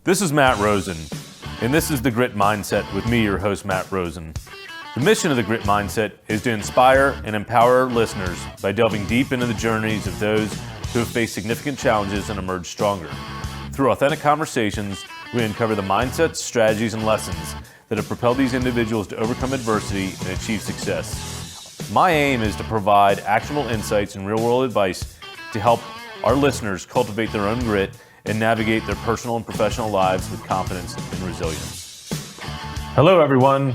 This is Matt Rosen, and this is The Grit Mindset with me, your host, Matt Rosen. The mission of The Grit Mindset is to inspire and empower our listeners by delving deep into the journeys of those who have faced significant challenges and emerged stronger. Through authentic conversations, we uncover the mindsets, strategies, and lessons that have propelled these individuals to overcome adversity and achieve success. My aim is to provide actionable insights and real-world advice to help our listeners cultivate their own grit and navigate their personal and professional lives with confidence and resilience. Hello, everyone.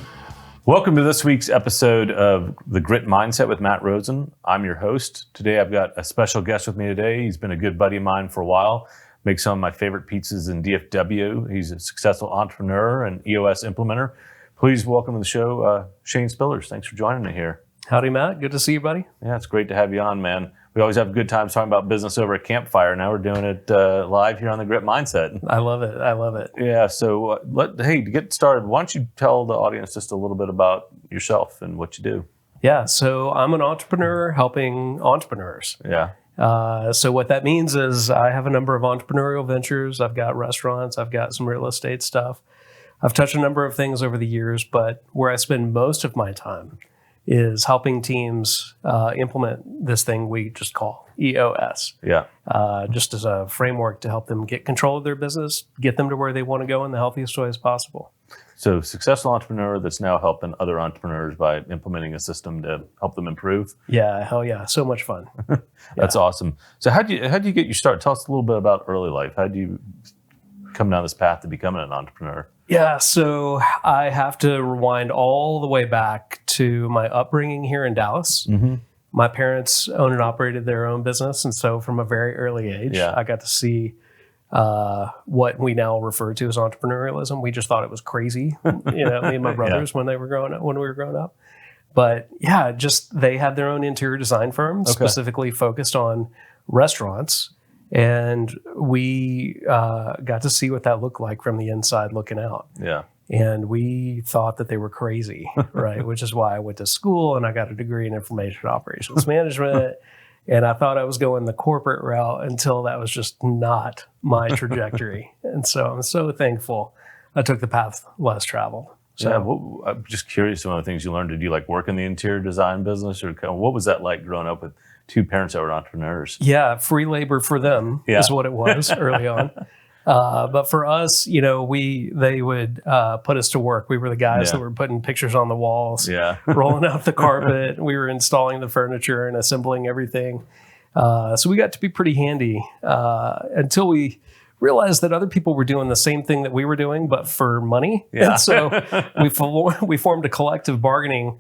Welcome to this week's episode of The Grit Mindset with Matt Rosen. I'm your host. Today, I've got a special guest with me today. He's been a good buddy of mine for a while. Makes some of my favorite pizzas in DFW. He's a successful entrepreneur and EOS implementer. Please welcome to the show, Shane Spillers. Thanks for joining me here. Howdy, Matt. Good to see you, buddy. Yeah, it's great to have you on, man. We always have good times talking about business over at Campfire. Now we're doing it live here on The Grit Mindset. I love it. Yeah, so to get started, why don't you tell the audience just a little bit about yourself and what you do? Yeah, so I'm an entrepreneur helping entrepreneurs. Yeah. So what that means is I have a number of entrepreneurial ventures. I've got restaurants. I've got some real estate stuff. I've touched a number of things over the years, but where I spend most of my time is helping teams implement this thing we just call EOS. Yeah. Just as a framework to help them get control of their business, get them to where they want to go in the healthiest way as possible. So successful entrepreneur that's now helping other entrepreneurs by implementing a system to help them improve. Yeah, hell yeah. So much fun. That's awesome. So how do you get your start? Tell us a little bit about early life. How do you come down this path to becoming an entrepreneur? Yeah, so I have to rewind all the way back to my upbringing here in Dallas. Mm-hmm. My parents owned and operated their own business. And so from a very early age, I got to see what we now refer to as entrepreneurialism. We just thought it was crazy, me and my brothers when we were growing up. But yeah, just they had their own interior design firm, specifically focused on restaurants. And we got to see what that looked like from the inside looking out. Yeah. And we thought that they were crazy, right? Which is why I went to school and I got a degree in information operations management. And I thought I was going the corporate route until that was just not my trajectory. And so I'm so thankful I took the path less traveled. So, yeah, I'm just curious, one of the things you learned, did you work in the interior design business, or what was that like growing up with two parents that were entrepreneurs? Yeah, free labor for them is what it was early on. But for us, they would put us to work. We were the guys that were putting pictures on the walls, rolling out the carpet. We were installing the furniture and assembling everything. So we got to be pretty handy until we realized that other people were doing the same thing that we were doing, but for money. Yeah. And so we formed a collective bargaining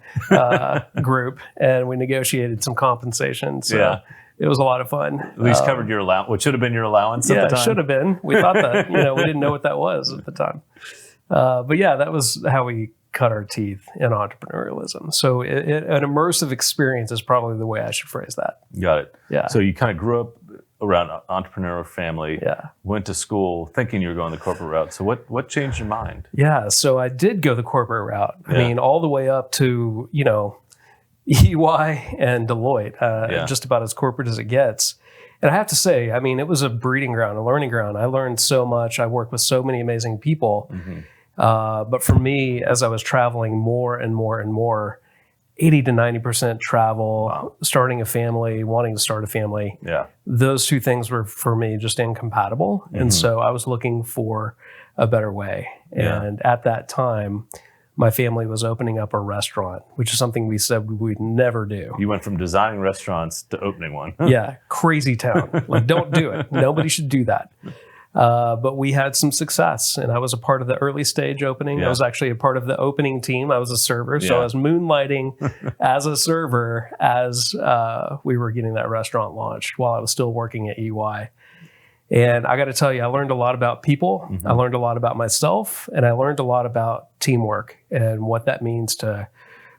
group, and we negotiated some compensation. So it was a lot of fun. At least covered your allowance, what should have been your allowance at the time. Yeah, it should have been. We thought that, we didn't know what that was at the time. But yeah, that was how we cut our teeth in entrepreneurialism. So an immersive experience is probably the way I should phrase that. Got it. Yeah. So you kind of grew up around an entrepreneurial family, went to school thinking you were going the corporate route. So what changed your mind? Yeah, so I did go the corporate route. I mean, all the way up to, EY and Deloitte, just about as corporate as it gets. And I have to say, I mean, it was a breeding ground, a learning ground. I learned so much. I worked with so many amazing people. Mm-hmm. But for me, as I was traveling more and more and more, 80 to 90% travel, starting a family, wanting to start a family. Yeah. Those two things were, for me, just incompatible. Mm-hmm. And so I was looking for a better way. Yeah. And at that time, my family was opening up a restaurant, which is something we said we'd never do. You went from designing restaurants to opening one. Yeah, crazy town. Don't do it. Nobody should do that. But we had some success, and I was a part of the early stage opening. I was actually a part of the opening team. I was a server, so I was moonlighting as a server as we were getting that restaurant launched while I was still working at EY. And I got to tell you, I learned a lot about people. Mm-hmm. I learned a lot about myself, and I learned a lot about teamwork and what that means to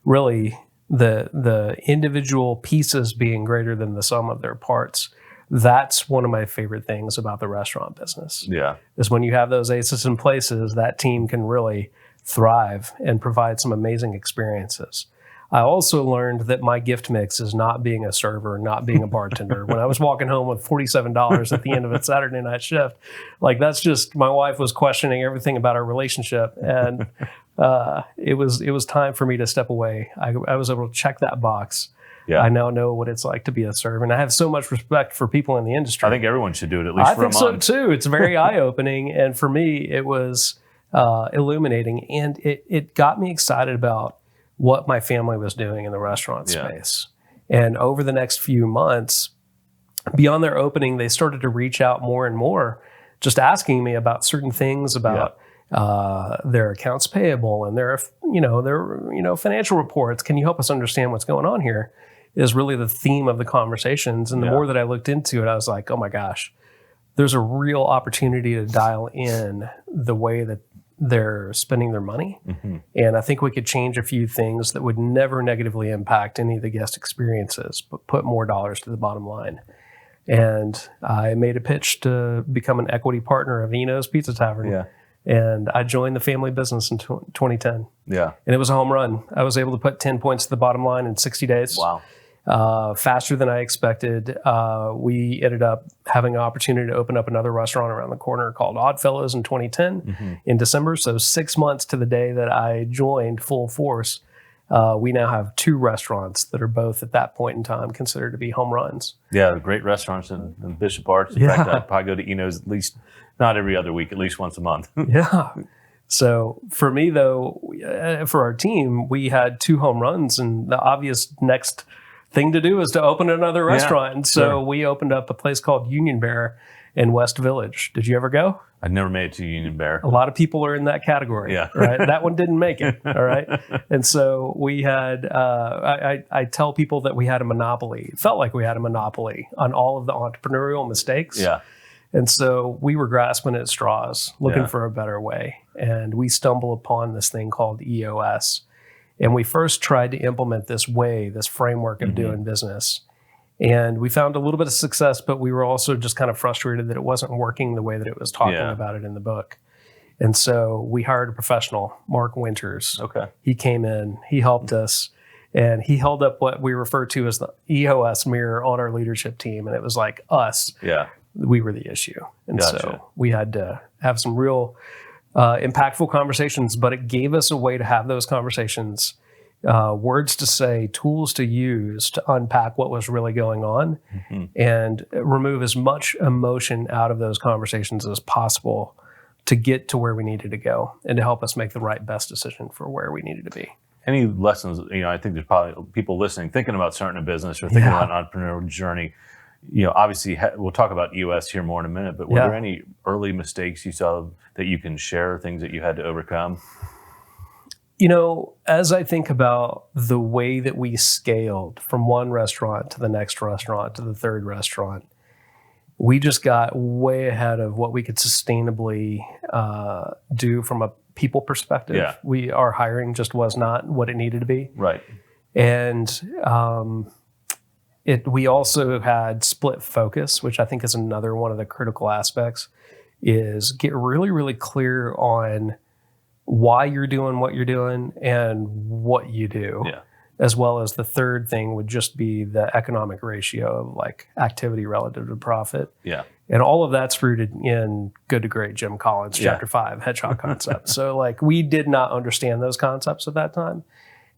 really the individual pieces being greater than the sum of their parts. That's one of my favorite things about the restaurant business. Yeah. Is when you have those aces in places, that team can really thrive and provide some amazing experiences. I also learned that my gift mix is not being a server, not being a bartender. When I was walking home with $47 at the end of a Saturday night shift, like that's just, my wife was questioning everything about our relationship. And it was time for me to step away. I was able to check that box. Yeah. I now know what it's like to be a server. And I have so much respect for people in the industry. I think everyone should do it at least for a month. I think so too. It's very eye-opening. And for me, it was illuminating. And it got me excited about what my family was doing in the restaurant space. And over the next few months, beyond their opening, they started to reach out more and more, just asking me about certain things about their accounts payable and their financial reports. Can you help us understand what's going on here? Is really the theme of the conversations. And the more that I looked into it, I was like, oh my gosh, there's a real opportunity to dial in the way that they're spending their money. Mm-hmm. And I think we could change a few things that would never negatively impact any of the guest experiences, but put more dollars to the bottom line. And I made a pitch to become an equity partner of Eno's Pizza Tavern. Yeah. And I joined the family business in 2010. Yeah. And it was a home run. I was able to put 10 points to the bottom line in 60 days. Wow. Faster than I expected. We ended up having an opportunity to open up another restaurant around the corner called Oddfellows in 2010 in December. So 6 months to the day that I joined full force, we now have 2 restaurants that are both at that point in time considered to be home runs. Yeah, great restaurants in Bishop Arts. In fact, I'd probably go to Eno's at least, not every other week, at least once a month. Yeah. So for me, though, for our team, we had 2 home runs, and the obvious next thing to do is to open another restaurant. And so we opened up a place called Union Bear in West Village. Did you ever go? I never made it to Union Bear. A lot of people are in that category. Yeah. Right. That one didn't make it. All right. And so we had, I tell people that we had a monopoly. It felt like we had a monopoly on all of the entrepreneurial mistakes. Yeah. And so we were grasping at straws, looking for a better way. And we stumbled upon this thing called EOS. And we first tried to implement this framework of doing business. And we found a little bit of success, but we were also just kind of frustrated that it wasn't working the way that it was talking about it in the book. And so we hired a professional, Mark Winters. Okay. He came in, he helped us, and he held up what we refer to as the EOS mirror on our leadership team. And it was like us. Yeah. We were the issue. And so we had to have some real impactful conversations, but it gave us a way to have those conversations, words to say, tools to use to unpack what was really going on and remove as much emotion out of those conversations as possible to get to where we needed to go and to help us make the right best decision for where we needed to be. Any lessons, I think there's probably people listening, thinking about starting a business or thinking about an entrepreneurial journey. Obviously, we'll talk about EOS here more in a minute, but were there any early mistakes you saw that you can share, things that you had to overcome? As I think about the way that we scaled from one restaurant to the next restaurant to the third restaurant, we just got way ahead of what we could sustainably do from a people perspective. Yeah. Our hiring just was not what it needed to be. Right. And we also had split focus, which I think is another one of the critical aspects, is get really, really clear on why you're doing what you're doing and what you do. Yeah. As well as the third thing would just be the economic ratio of like activity relative to profit. Yeah. And all of that's rooted in Good to Great, Jim Collins, Chapter 5, headshot concept. So like we did not understand those concepts at that time.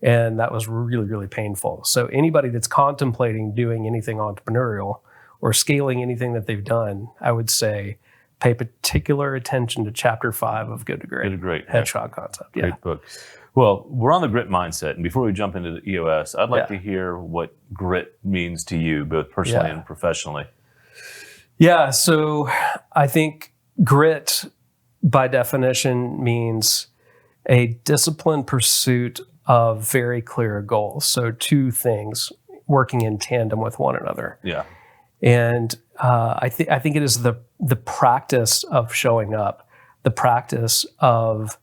And that was really, really painful. So anybody that's contemplating doing anything entrepreneurial or scaling anything that they've done, I would say pay particular attention to Chapter 5 of Good to Great. Good to Great. Headshot concept. Great book. Well, we're on the grit mindset. And before we jump into the EOS, I'd like to hear what grit means to you, both personally and professionally. Yeah. So I think grit, by definition, means a disciplined pursuit of very clear goals. So 2 things working in tandem with one another. Yeah. And I think it is the practice of showing up, the practice of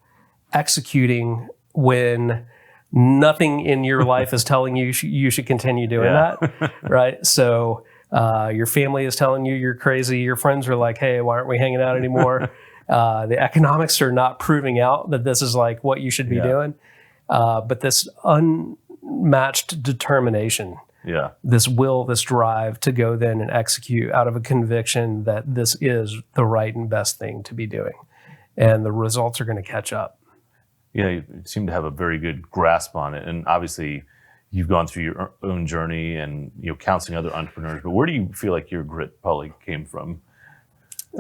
executing when nothing in your life is telling you you should continue doing that, right? So your family is telling you you're crazy. Your friends are like, hey, why aren't we hanging out anymore? The economics are not proving out that this is like what you should be doing. But this unmatched determination. Yeah. This will, this drive to go then and execute out of a conviction that this is the right and best thing to be doing. And the results are going to catch up. Yeah, you seem to have a very good grasp on it. And obviously, you've gone through your own journey and counseling other entrepreneurs. But where do you feel like your grit probably came from?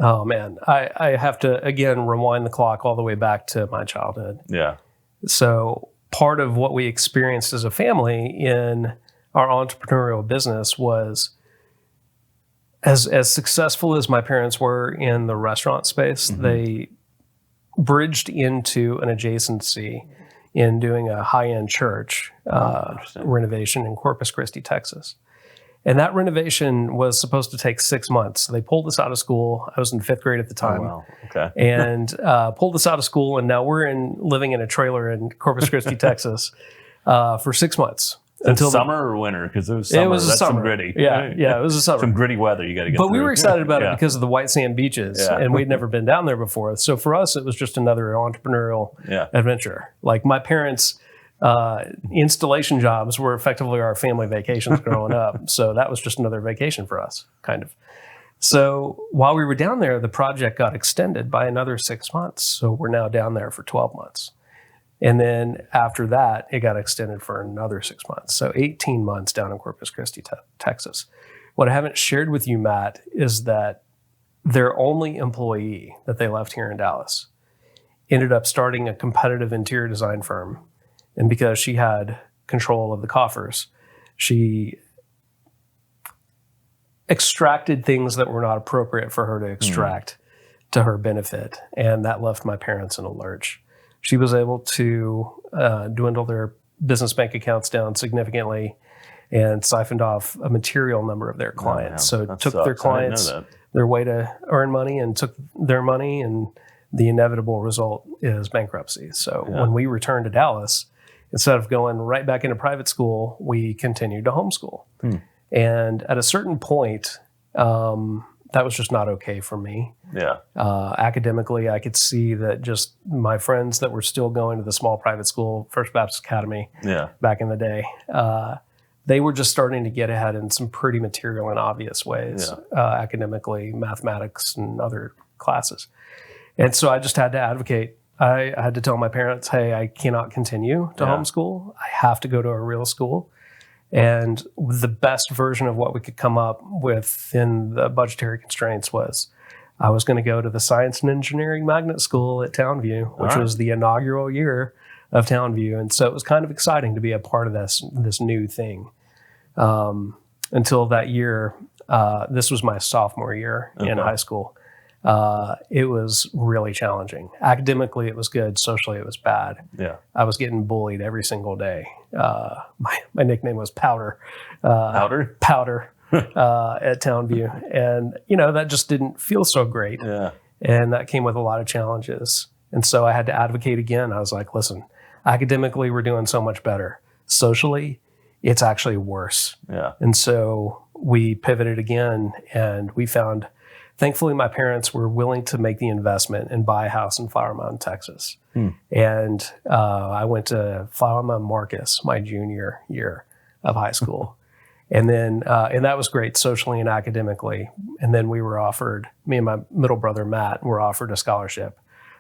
Oh, man. I have to, again, rewind the clock all the way back to my childhood. Yeah. So part of what we experienced as a family in our entrepreneurial business was, as successful as my parents were in the restaurant space, they bridged into an adjacency in doing a high-end church renovation in Corpus Christi, Texas. And that renovation was supposed to take 6 months. They pulled us out of school. I was in 5th grade at the time. Oh, wow. Okay. And pulled us out of school, and now we're living in a trailer in Corpus Christi, Texas, for 6 months. Until summer or winter? Because it was summer. It was That's summer. some gritty. Yeah, it was a summer. Some gritty weather you got to get But through. we were excited about it because of the white sand beaches, and we'd never been down there before. So for us, it was just another entrepreneurial adventure. Like my parents' installation jobs were effectively our family vacations growing up. So that was just another vacation for us, kind of. So while we were down there, the project got extended by another 6 months. So we're now down there for 12 months. And then after that, it got extended for another 6 months. So 18 months down in Corpus Christi, Texas. What I haven't shared with you, Matt, is that their only employee that they left here in Dallas ended up starting a competitive interior design firm. And because she had control of the coffers, she extracted things that were not appropriate for her to extract to her benefit. And that left my parents in a lurch. She was able to dwindle their business bank accounts down significantly and siphoned off a material number of their clients. So it took their clients their way to earn money and took their money, and the inevitable result is bankruptcy. So when we returned to Dallas, instead of going right back into private school, we continued to homeschool. And at a certain point, that was just not okay for me. Academically, I could see that just my friends that were still going to the small private school, First Baptist Academy, back in the day, they were just starting to get ahead in some pretty material and obvious ways, academically, mathematics, and other classes. And so I just had to advocate. I had to tell my parents, hey, I cannot continue to homeschool. I have to go to a real school. And the best version of what we could come up with in the budgetary constraints was I was going to go to the Science and Engineering Magnet School at Townview, which was the inaugural year of Townview. And so it was kind of exciting to be a part of this new thing. Until that year, this was my sophomore year in high school. It was really challenging. Academically, it was good. Socially, it was bad. I was getting bullied every single day. My nickname was Powder. Powder? Powder at Townview. And, that just didn't feel so great. And that came with a lot of challenges. And so I had to advocate again. I was like, listen, academically, we're doing so much better. Socially, it's actually worse. And so we pivoted again, and we found, thankfully, my parents were willing to make the investment and buy a house in Flower Mound, Texas. And I went to Flower Mound Marcus my junior year of high school. And then, and that was great socially and academically. And then we were offered, me and my middle brother, Matt, were offered a scholarship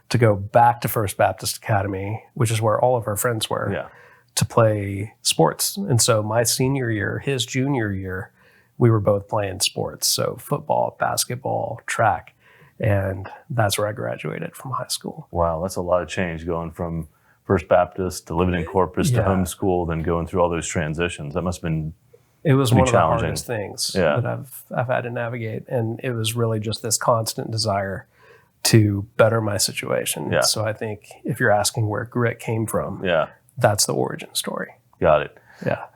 to go back to First Baptist Academy, which is where all of our friends were, to play sports. And so my senior year, his junior year, we were both playing sports. So football, basketball, track. And that's where I graduated from high school. Wow, that's a lot of change going from First Baptist to living in Corpus to homeschool, then going through all those transitions. That must have been It was one of the hardest things that I've had to navigate. And it was really just this constant desire to better my situation. So I think if you're asking where grit came from, that's the origin story. Got it.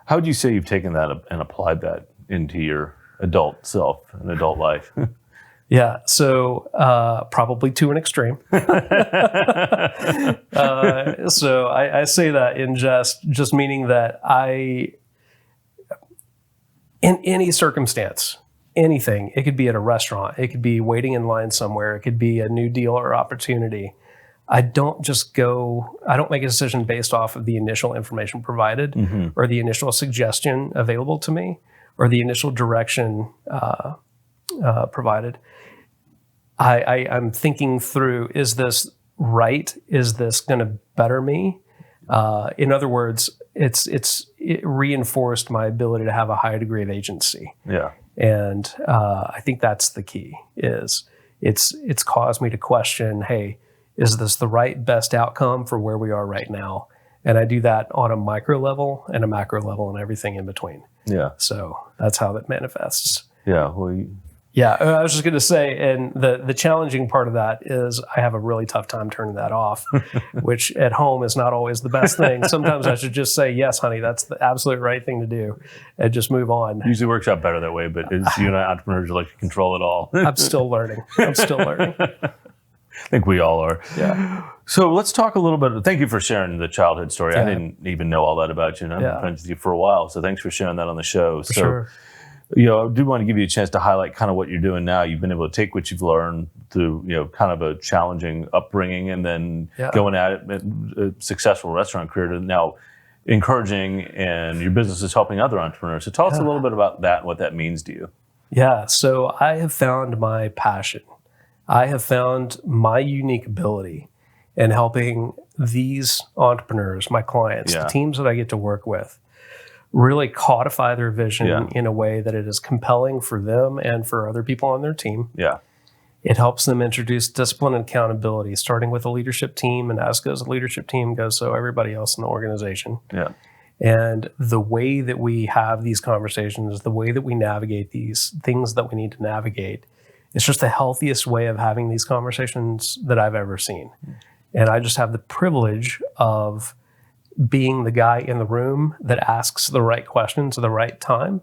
How would you say you've taken that and applied that into your adult self and adult life? So probably to an extreme. So I say that in just meaning that in any circumstance, anything, it could be at a restaurant, it could be waiting in line somewhere, it could be a new deal or opportunity. I don't make a decision based off of the initial information provided or the initial suggestion available to me or the initial direction provided. I'm thinking through, is this right? Is this going to better me? In other words, it reinforced my ability to have a high degree of agency. Yeah. And I think that's the key. Is it's caused me to question, hey, is this the right best outcome for where we are right now? And I do that on a micro level and a macro level and everything in between. Yeah. So that's how that manifests. Yeah. Well, yeah, I was just going to say, and the challenging part of that is I have a really tough time turning that off, which at home is not always the best thing. Sometimes I should just say, yes, honey, that's the absolute right thing to do, and just move on. Usually works out better that way, but it's you and I entrepreneurs who like to control it all. I'm still learning. I think we all are. Yeah. So let's talk a little bit. Thank you for sharing the childhood story. Yeah. I didn't even know all that about you, and I've been friends with you for a while. So thanks for sharing that on the show. For sure. I do want to give you a chance to highlight kind of what you're doing now. You've been able to take what you've learned through, kind of a challenging upbringing and then going at it, a successful restaurant career to now encouraging, and your business is helping other entrepreneurs. So tell us a little bit about that and what that means to you. Yeah. So I have found my passion. I have found my unique ability in helping these entrepreneurs, my clients, the teams that I get to work with, really codify their vision in a way that it is compelling for them and for other people on their team. Yeah. It helps them introduce discipline and accountability, starting with a leadership team, and as goes the leadership team, goes so everybody else in the organization. Yeah. And the way that we have these conversations, the way that we navigate these things that we need to navigate, it's just the healthiest way of having these conversations that I've ever seen. And I just have the privilege of being the guy in the room that asks the right questions at the right time.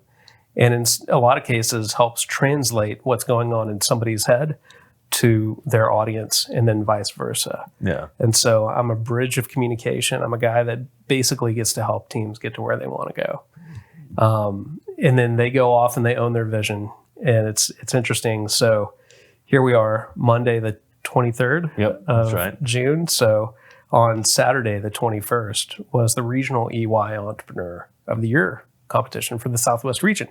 And in a lot of cases helps translate what's going on in somebody's head to their audience and then vice versa. Yeah. And so I'm a bridge of communication. I'm a guy that basically gets to help teams get to where they want to go. And then they go off and they own their vision. And it's interesting. So here we are, Monday the 23rd of June. So on Saturday, the 21st, was the Regional EY Entrepreneur of the Year competition for the Southwest region.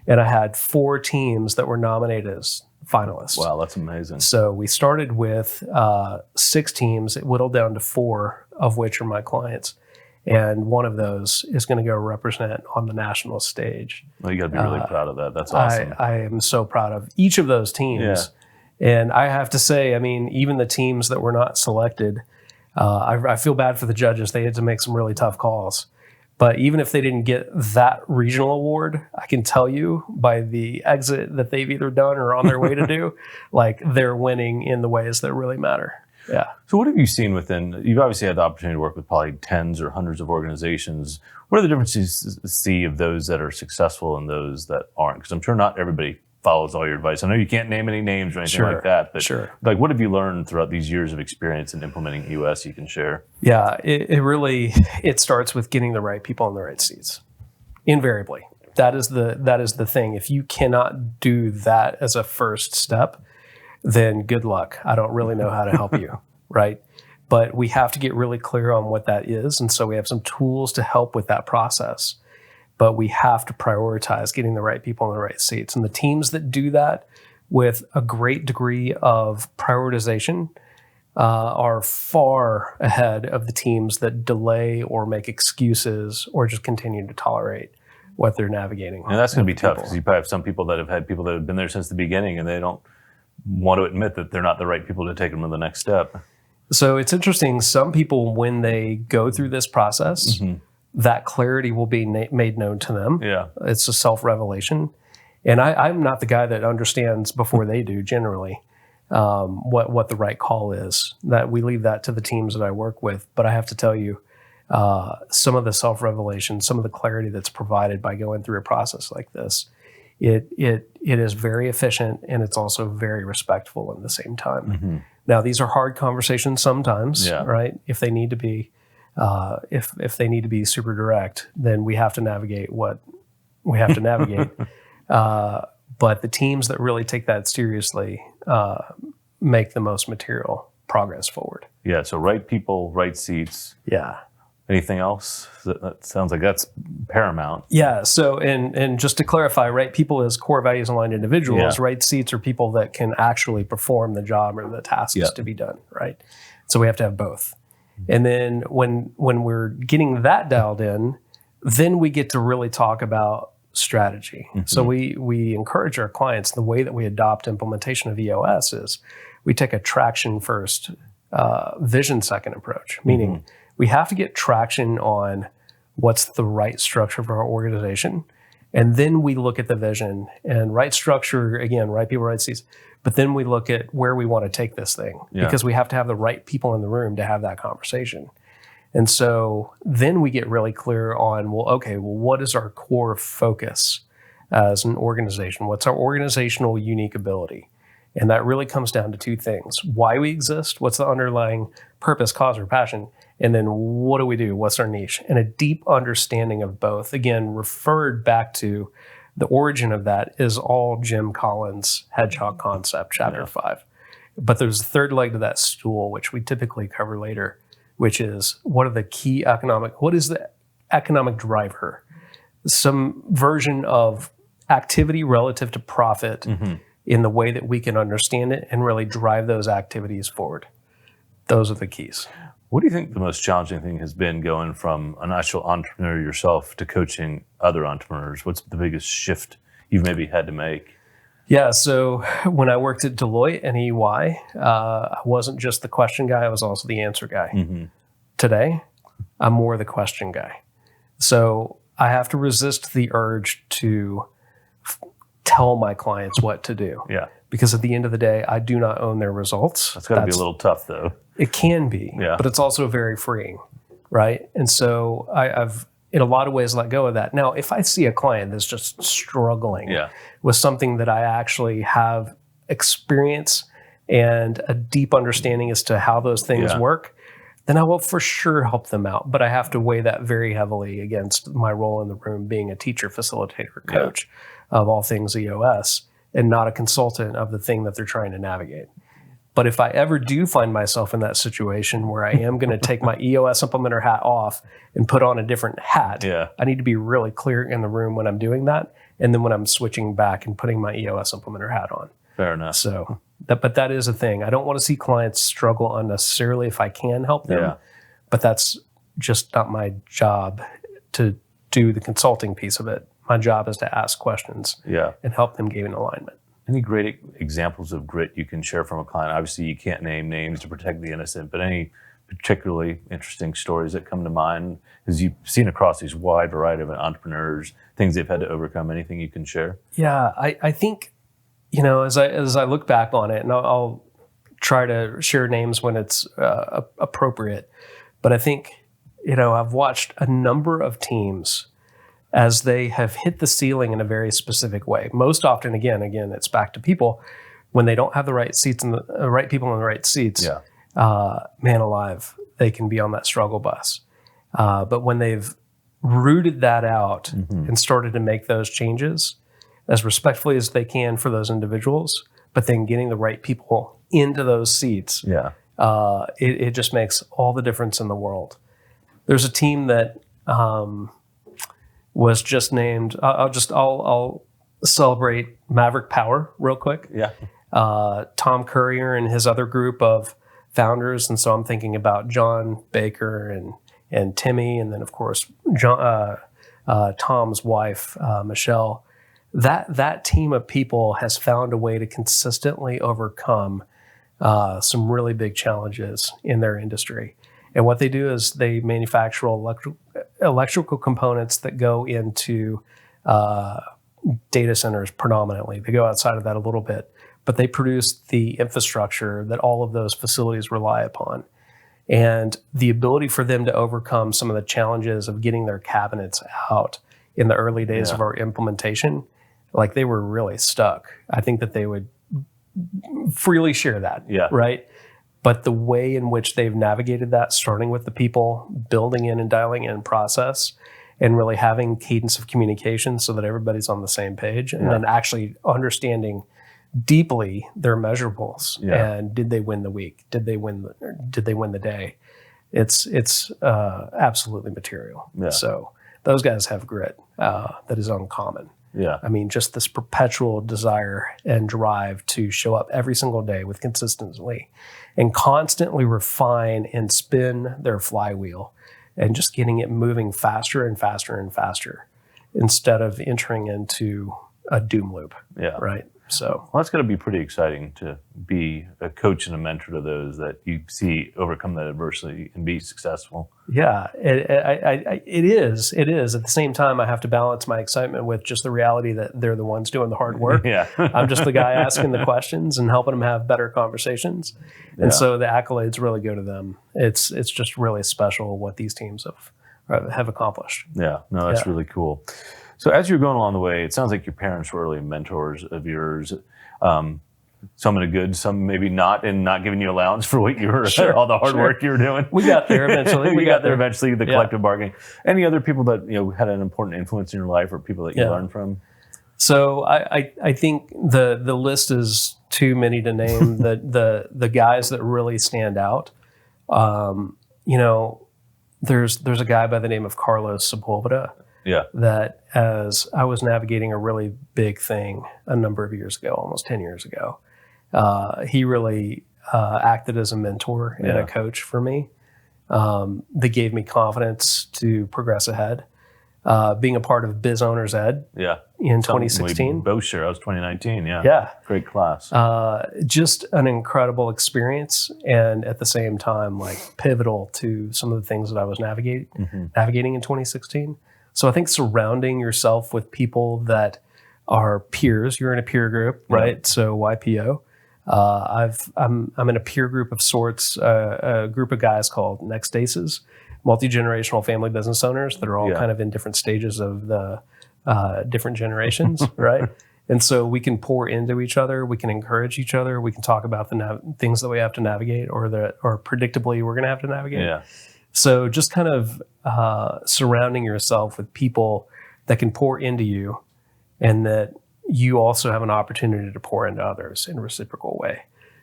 And I had 4 teams that were nominated as finalists. Wow, that's amazing. So we started with 6 teams. It whittled down to 4, of which are my clients. And one of those is going to go represent on the national stage. Well, you got to be really proud of that. That's awesome. I am so proud of each of those teams. Yeah. And I have to say, I mean, even the teams that were not selected, I feel bad for the judges. They had to make some really tough calls. But even if they didn't get that regional award, I can tell you by the exit that they've either done or on their way to do, like they're winning in the ways that really matter. Yeah. So what have you seen you've obviously had the opportunity to work with probably tens or hundreds of organizations. What are the differences you see of those that are successful and those that aren't? Because I'm sure not everybody follows all your advice. I know you can't name any names or anything like that, but like, what have you learned throughout these years of experience in implementing EOS you can share? Yeah, it starts with getting the right people in the right seats. Invariably. That is the thing. If you cannot do that as a first step, then good luck. I don't really know how to help you, right? But we have to get really clear on what that is. And so we have some tools to help with that process. But we have to prioritize getting the right people in the right seats. And the teams that do that with a great degree of prioritization are far ahead of the teams that delay or make excuses or just continue to tolerate what they're navigating. And that's going to be tough because you probably have some people that have had people that have been there since the beginning and they don't want to admit that they're not the right people to take them to the next step. So it's interesting. Some people, when they go through this process, that clarity will be made known to them. Yeah. It's a self-revelation. And I'm not the guy that understands before they do generally what the right call is. That we leave that to the teams that I work with. But I have to tell you, some of the self-revelation, some of the clarity that's provided by going through a process like this, it is very efficient and it's also very respectful at the same time. Now, these are hard conversations sometimes, right? If they need to be, if they need to be super direct, then we have to navigate what we have to navigate. But the teams that really take that seriously make the most material progress forward. Yeah. So right people, right seats. Yeah. Anything else? That sounds like that's paramount. Yeah. So, and just to clarify, right people is core values aligned individuals. Yeah. Right seats are people that can actually perform the job or the tasks to be done. Right. So we have to have both. And then when we're getting that dialed in, then we get to really talk about strategy. So we encourage our clients, the way that we adopt implementation of EOS is we take a traction first, vision second approach, meaning we have to get traction on what's the right structure for our organization. And then we look at the vision and right structure, again, right people, right seats. But then we look at where we want to take this thing because we have to have the right people in the room to have that conversation. And so then we get really clear on, what is our core focus as an organization? What's our organizational unique ability? And that really comes down to two things: why we exist, what's the underlying purpose, cause, or passion, and then what do we do? What's our niche? And a deep understanding of both, again, referred back to the origin of that is all Jim Collins' Hedgehog Concept, Chapter 5. But there's a third leg to that stool, which we typically cover later, which is what is the economic driver? Some version of activity relative to profit in the way that we can understand it and really drive those activities forward. Those are the keys. What do you think the most challenging thing has been going from an actual entrepreneur yourself to coaching other entrepreneurs? What's the biggest shift you've maybe had to make? Yeah, so when I worked at Deloitte and EY, I wasn't just the question guy, I was also the answer guy. Today, I'm more the question guy. So I have to resist the urge to tell my clients what to do. Yeah. Because at the end of the day, I do not own their results. That's got to be a little tough, though. It can be, but it's also very freeing, right? And so I've, in a lot of ways, let go of that. Now, if I see a client that's just struggling with something that I actually have experience and a deep understanding as to how those things work, then I will for sure help them out. But I have to weigh that very heavily against my role in the room, being a teacher, facilitator, coach of all things EOS, and not a consultant of the thing that they're trying to navigate. But if I ever do find myself in that situation where I am going to take my EOS implementer hat off and put on a different hat, I need to be really clear in the room when I'm doing that, and then when I'm switching back and putting my EOS implementer hat on. Fair enough. So, but that is a thing. I don't want to see clients struggle unnecessarily if I can help them, but that's just not my job to do the consulting piece of it. My job is to ask questions and help them gain alignment. Any great examples of grit you can share from a client? Obviously, you can't name names to protect the innocent, but any particularly interesting stories that come to mind as you've seen across these wide variety of entrepreneurs, things they've had to overcome, anything you can share? Yeah, I think, as I look back on it, and I'll try to share names when it's appropriate, but I think, I've watched a number of teams as they have hit the ceiling in a very specific way. Most often, again, it's back to people. When they don't have the right seats and the right people in the right seats, man alive, they can be on that struggle bus. But when they've rooted that out and started to make those changes as respectfully as they can for those individuals, but then getting the right people into those seats, it just makes all the difference in the world. There's a team that was just named. I'll celebrate Maverick Power real quick. Tom Courier and his other group of founders, and so I'm thinking about John Baker and Timmy, and then of course Tom's wife Michelle. That team of people has found a way to consistently overcome some really big challenges in their industry. And what they do is they manufacture electrical components that go into data centers predominantly. They go outside of that a little bit, but they produce the infrastructure that all of those facilities rely upon. And the ability for them to overcome some of the challenges of getting their cabinets out in the early days of our implementation, like they were really stuck. I think that they would freely share that, right? But the way in which they've navigated that, starting with the people, building in and dialing in process, and really having cadence of communication so that everybody's on the same page, and then actually understanding deeply their measurables. Yeah. And did they win the week? Did they win the day? It's absolutely material. Yeah. So those guys have grit that is uncommon. Yeah. I mean, just this perpetual desire and drive to show up every single day with consistency and constantly refine and spin their flywheel and just getting it moving faster and faster and faster instead of entering into a doom loop. Yeah. Right. So Well, that's going to be pretty exciting to be a coach and a mentor to those that you see overcome that adversity and be successful. yeah, it is. It is. At the same time, I have to balance my excitement with just the reality that they're the ones doing the hard work. Yeah. I'm just the guy asking the questions and helping them have better conversations. And so the accolades really go to them. It's just really special what these teams have accomplished. Yeah. No, that's really cool. So as you're going along the way, it sounds like your parents were early mentors of yours. Some in a good, some maybe not, and not giving you allowance for what you were, all the hard work you were doing. We got there eventually. We got there eventually, the collective bargaining. Any other people that had an important influence in your life or people that you learned from? So I think the list is too many to name. the guys that really stand out. There's a guy by the name of Carlos Sepulveda. Yeah. That as I was navigating a really big thing a number of years ago, almost 10 years ago, he really acted as a mentor and a coach for me. That gave me confidence to progress ahead. Being a part of Biz Owners Ed in 2016. We both share. That was 2019. Yeah. Yeah. Great class. Just an incredible experience, and at the same time, like pivotal to some of the things that I was navigating in 2016. So I think surrounding yourself with people that are peers. You're in a peer group, right? So YPO. I'm in a peer group of sorts, a group of guys called Next Aces, multi-generational family business owners that are all kind of in different stages of the different generations, right? And so we can pour into each other, we can encourage each other, we can talk about the things that we have to navigate or predictably we're going to have to navigate. Yeah. So just kind of surrounding yourself with people that can pour into you and that you also have an opportunity to pour into others in a reciprocal way.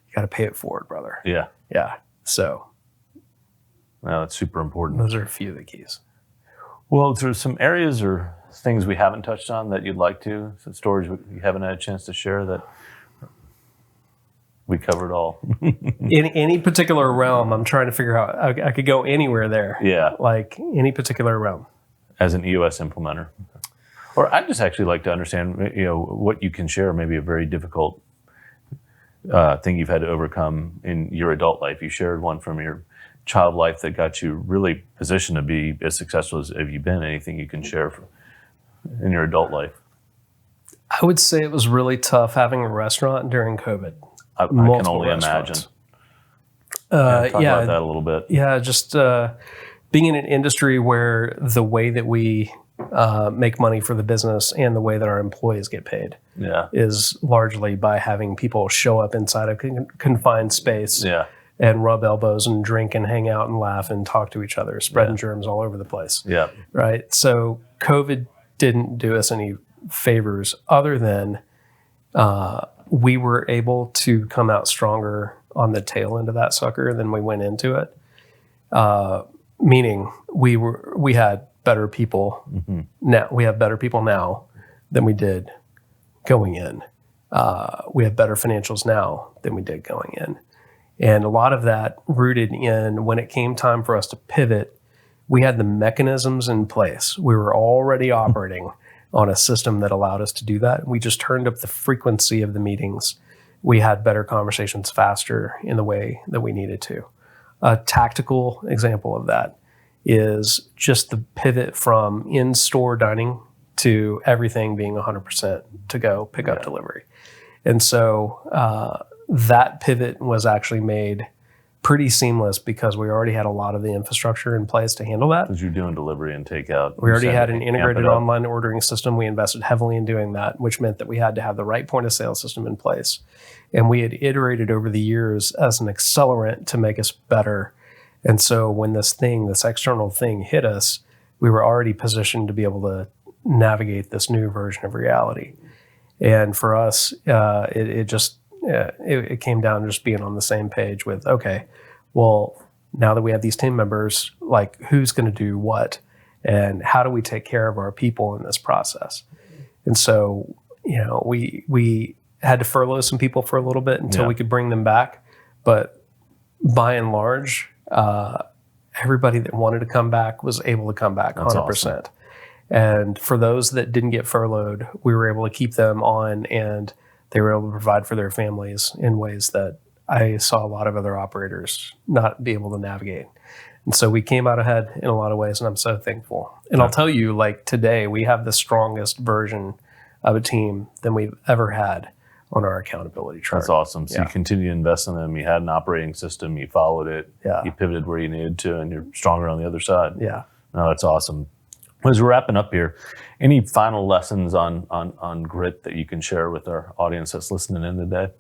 You got to pay it forward, brother. Yeah. Yeah. So no, that's super important. those are a few of the keys. Well, there's some areas or things we haven't touched on that you'd like to, some stories you haven't had a chance to share that we covered all. In any particular realm, I'm trying to figure out, I could go anywhere there. Yeah. Like any particular realm. As an EOS implementer. Or I'd just actually like to understand, what you can share, maybe a very difficult thing you've had to overcome in your adult life. You shared one from your child life that got you really positioned to be as successful as have you been. Anything you can share in your adult life? I would say it was really tough having a restaurant during COVID. I can only imagine. Talk about that a little bit. Yeah, just being in an industry where the way that we make money for the business and the way that our employees get paid is largely by having people show up inside a confined space and rub elbows and drink and hang out and laugh and talk to each other, spreading germs all over the place. Yeah. Right. So COVID didn't do us any favors other than we were able to come out stronger on the tail end of that sucker than we went into it. Meaning we had better people now. We have better people now than we did going in. We have better financials now than we did going in. And a lot of that rooted in when it came time for us to pivot, we had the mechanisms in place. We were already operating on a system that allowed us to do that. We just turned up the frequency of the meetings. We had better conversations faster in the way that we needed to. A tactical example of that is just the pivot from in-store dining to everything being 100% to go, pick up, delivery. And so that pivot was actually made pretty seamless because we already had a lot of the infrastructure in place to handle that. Because you're doing delivery and takeout. We already had an integrated online ordering system. We invested heavily in doing that, which meant that we had to have the right point of sale system in place. And we had iterated over the years as an accelerant to make us better. And so when this external thing hit us, we were already positioned to be able to navigate this new version of reality. And for us, it came down to just being on the same page with, okay, well, now that we have these team members, like who's going to do what, and how do we take care of our people in this process? And so, we had to furlough some people for a little bit until we could bring them back. But by and large, everybody that wanted to come back was able to come back 100%. Awesome. And for those that didn't get furloughed, we were able to keep them on, and they were able to provide for their families in ways that I saw a lot of other operators not be able to navigate. And so we came out ahead in a lot of ways, and I'm so thankful. And I'll tell you, like today, we have the strongest version of a team than we've ever had on our accountability chart. That's awesome. So you continue to invest in them. You had an operating system. You followed it. Yeah. You pivoted where you needed to, and you're stronger on the other side. Yeah. No, that's awesome. As we're wrapping up here, any final lessons on grit that you can share with our audience that's listening in today?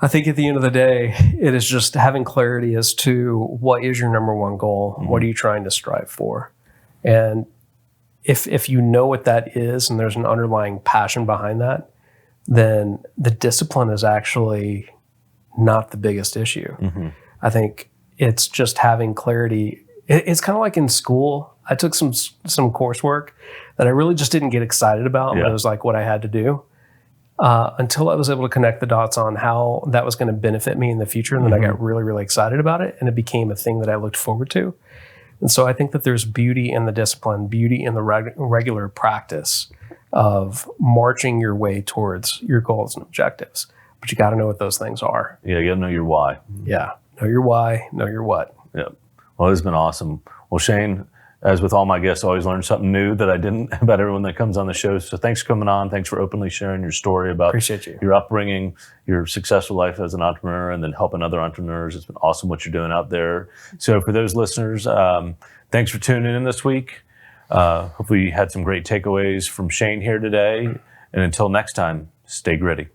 I think at the end of the day, it is just having clarity as to what is your number one goal. Mm-hmm. What are you trying to strive for? And if you know what that is and there's an underlying passion behind that, then the discipline is actually not the biggest issue. Mm-hmm. I think it's just having clarity. It's kind of like in school. I took some coursework that I really just didn't get excited about. But it was like what I had to do until I was able to connect the dots on how that was going to benefit me in the future. And then I got really, really excited about it. And it became a thing that I looked forward to. And so I think that there's beauty in the discipline, beauty in the regular practice of marching your way towards your goals and objectives. But you got to know what those things are. Yeah, you got to know your why. Yeah, know your why, know your what. Yeah. Well, it's been awesome. Well, Shane, as with all my guests, I always learn something new that I didn't about everyone that comes on the show. So thanks for coming on. Thanks for openly sharing your story about your upbringing, your successful life as an entrepreneur, and then helping other entrepreneurs. It's been awesome what you're doing out there. So for those listeners, thanks for tuning in this week. Hopefully you had some great takeaways from Shane here today. And until next time, stay gritty.